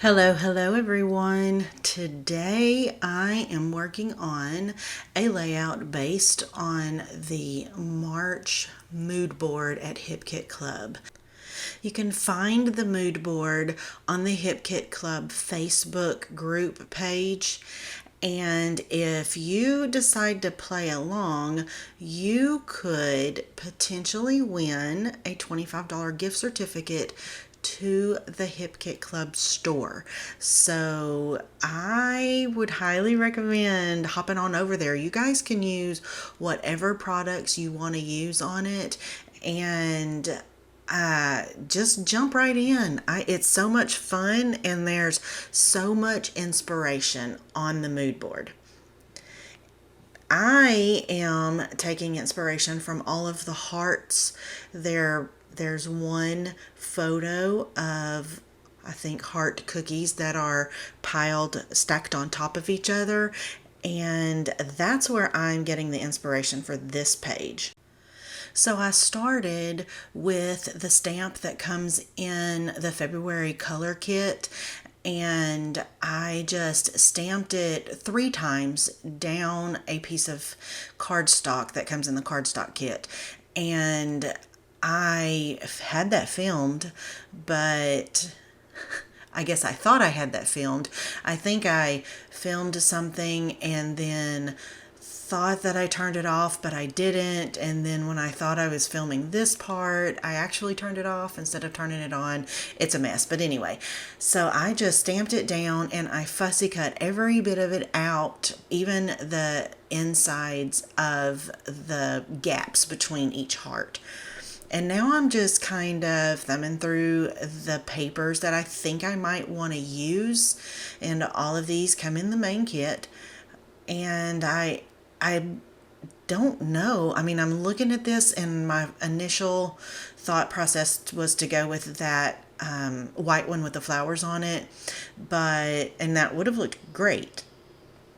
Hello everyone. Today I am working on a layout based on the March mood board at Hip Kit Club. You can find the mood board on the Hip Kit Club Facebook group page. And if you decide to play along, you could potentially win a $25 gift certificate to the Hip Kit Club store. So I would highly recommend hopping on over there. You guys can use whatever products you want to use on it, and just jump right in. It's so much fun, and there's so much inspiration on the mood board. I am taking inspiration from all of the hearts. There's one photo of, I think, heart cookies that are stacked on top of each other, and that's where I'm getting the inspiration for this page. So I started with the stamp that comes in the February color kit, and I just stamped it 3 times down a piece of cardstock that comes in the cardstock kit. And I had that filmed, but I guess I thought I had that filmed. I think I filmed something and then thought that I turned it off, but I didn't. And then when I thought I was filming this part, I actually turned it off instead of turning it on. It's a mess. But anyway, so I just stamped it down and I fussy cut every bit of it out, even the insides of the gaps between each heart. And now I'm just kind of thumbing through the papers that I think I might want to use. And all of these come in the main kit. And I don't know. I mean, I'm looking at this, and my initial thought process was to go with that white one with the flowers on it, and that would have looked great.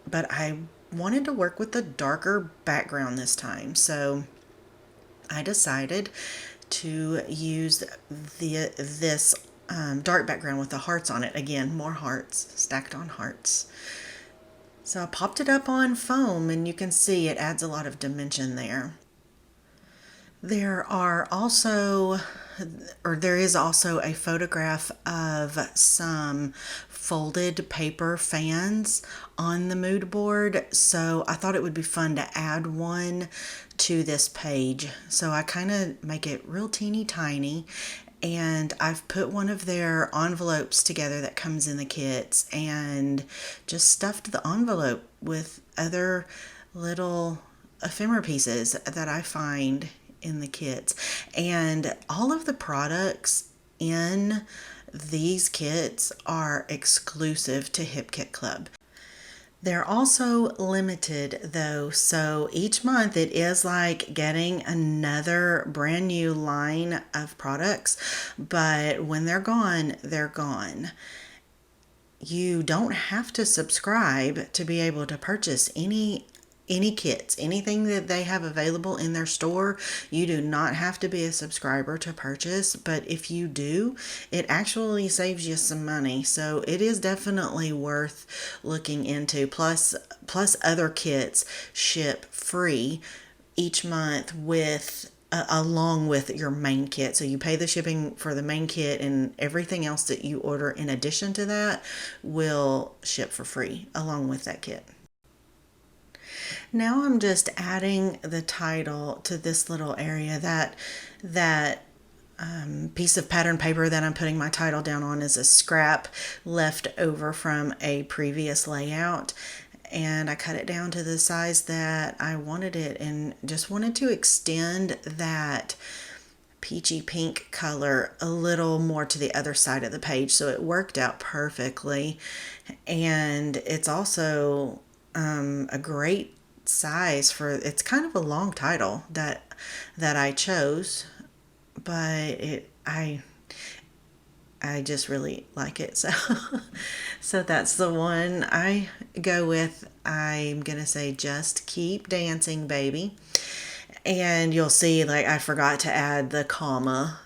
But I wanted to work with the darker background this time, so I decided to use this dark background with the hearts on it. Again, more hearts stacked on hearts. So I popped it up on foam, and you can see it adds a lot of dimension there. There is also a photograph of some folded paper fans on the mood board, so I thought it would be fun to add one to this page. So I kind of make it real teeny tiny, and I've put one of their envelopes together that comes in the kits and just stuffed the envelope with other little ephemera pieces that I find in the kits. And all of the products in these kits are exclusive to Hip Kit Club. They're also limited though, so each month it is like getting another brand new line of products, but when they're gone, they're gone. You don't have to subscribe to be able to purchase any kits, anything that they have available in their store. You do not have to be a subscriber to purchase, but if you do, it actually saves you some money. So it is definitely worth looking into. Plus other kits ship free each month along with your main kit. So you pay the shipping for the main kit, and everything else that you order in addition to that will ship for free along with that kit. Now I'm just adding the title to this little area. That piece of pattern paper that I'm putting my title down on is a scrap left over from a previous layout, and I cut it down to the size that I wanted it, and just wanted to extend that peachy pink color a little more to the other side of the page, so it worked out perfectly. And it's also a great size for, it's kind of a long title that I chose, but I just really like it. So that's the one I go with. I'm gonna say, just keep dancing, baby. And you'll see, like, I forgot to add the comma.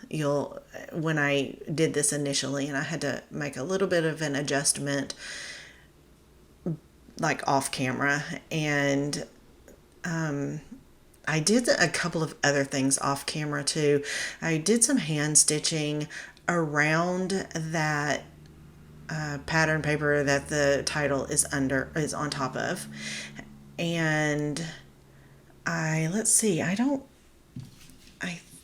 When I did this initially, and I had to make a little bit of an adjustment, like off camera. And I did a couple of other things off camera too. I did some hand stitching around that pattern paper that the title is on top of. And let's see, I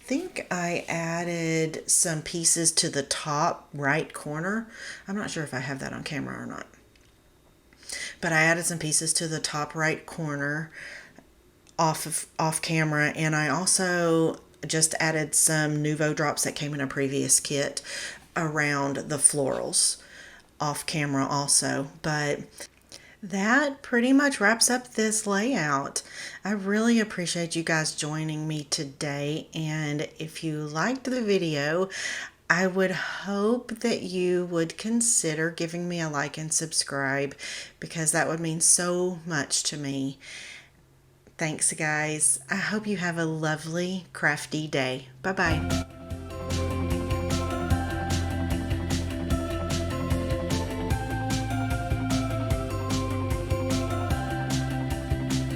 think I added some pieces to the top right corner. I'm not sure if I have that on camera or not. But I added some pieces to the top right corner off camera, and I also just added some Nuvo drops that came in a previous kit around the florals off camera also. But that pretty much wraps up this layout. I really appreciate you guys joining me today, and if you liked the video, I would hope that you would consider giving me a like and subscribe, because that would mean so much to me. Thanks, guys. I hope you have a lovely, crafty day. Bye-bye.